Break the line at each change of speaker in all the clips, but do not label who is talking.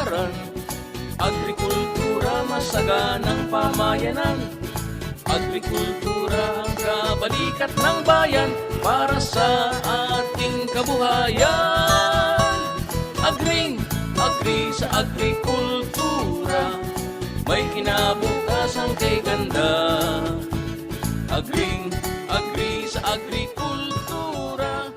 kapalaran. Agrikultura masaganang pamayanan. Agrikultura ang kabalikat ng bayan para sa ating kabuhayan. Agri sa agrikultura, may kinabukasan kay ganda. Agri sa agrikultura.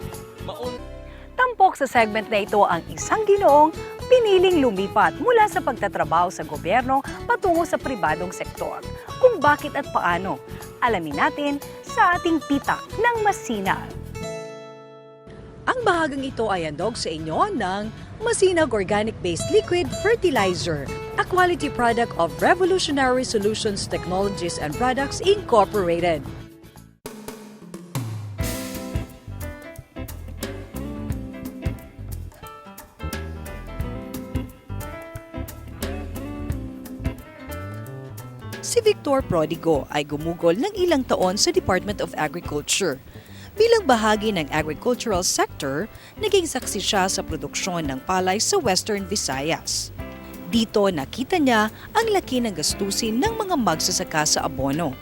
Tampok sa segment na ito ang isang ginoong piniling lumipat mula sa pagtatrabaho sa gobyerno patungo sa pribadong sektor. Kung bakit at paano, alamin natin sa ating pitak ng Masinag. Ang bahagang ito ay handog sa inyo ng Masinag Organic-Based Liquid Fertilizer, a quality product of Revolutionary Solutions Technologies and Products Incorporated. Si Victor Prodigo ay gumugol ng ilang taon sa Department of Agriculture. Bilang bahagi ng agricultural sector, naging saksi siya sa produksyon ng palay sa Western Visayas. Dito nakita niya ang laki ng gastusin ng mga magsasaka sa abono.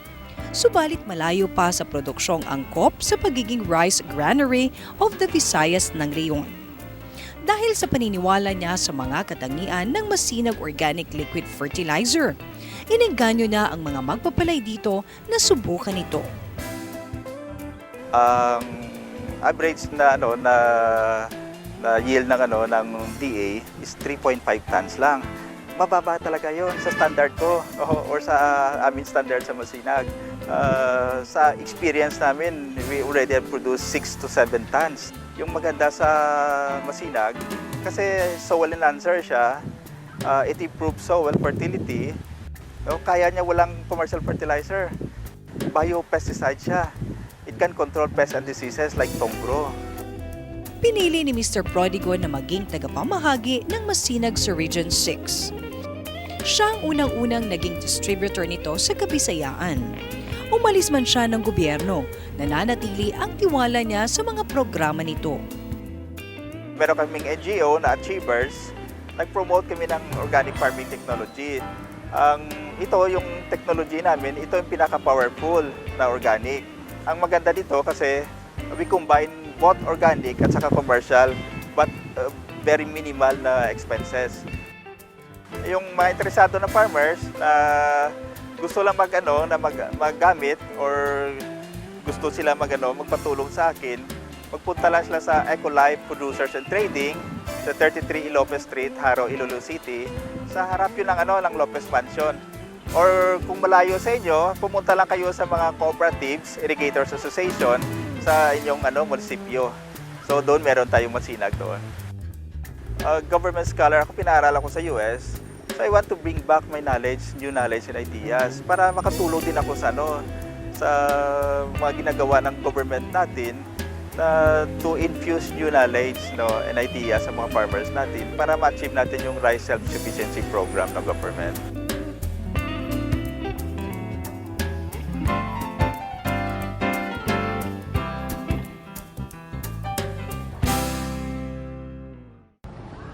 Subalit malayo pa sa produksyong angkop sa pagiging rice granary of the Visayas ng reyon. Dahil sa paniniwala niya sa mga katangian ng Masinag Organic Liquid Fertilizer, inengganyo niya ang mga magpapalay dito na subukan ito.
Ang average na yield ng DA is 3.5 tons lang. Mababa talaga 'yon sa standard ko or sa amin standard sa Masinag. Sa experience namin, we already have produced 6 to 7 tons. Yung maganda sa Masinag kasi soil enhancer siya, it improves soil fertility. Kaya niya walang commercial fertilizer. Biopesticide siya. It can control pests and diseases like tongro.
Pinili ni Mr. Prodigo na maging tagapamahagi ng Masinag sa Region 6. Siya ang unang-unang naging distributor nito sa Kabisayaan. Umalis man siya ng gobyerno, nananatili ang tiwala niya sa mga programa nito.
Meron kaming NGO na Achievers, nag-promote kami ng organic farming technology. Ito yung technology namin, ito yung pinaka-powerful na organic. Ang maganda dito kasi we combine both organic at saka commercial but very minimal na expenses. Yung mga interesado na farmers na gusto lang maggamit or gusto sila magpatulong sa akin, magpunta lang sila sa Ecolife Producers and Trading sa 33 Ilopez Street, Haro, Iloilo City. Sa harap yun ng Lopez Mansion. Or kung malayo sa inyo, pumunta lang kayo sa mga cooperatives, irrigators association sa inyong munisipyo. So doon meron tayong Masinag doon. Government scholar ako, pinaaral ako sa US. So I want to bring back my knowledge, new knowledge and ideas para makatulong din ako sa mga ginagawa ng government natin to infuse new knowledge and ideas sa mga farmers natin para ma-achieve natin yung rice self-sufficiency program ng government.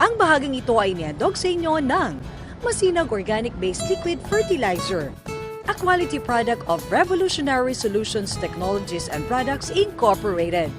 Ang bahaging ito ay inihandog sa inyo ng Masinag Organic-Based Liquid Fertilizer, a quality product of Revolutionary Solutions Technologies and Products Incorporated.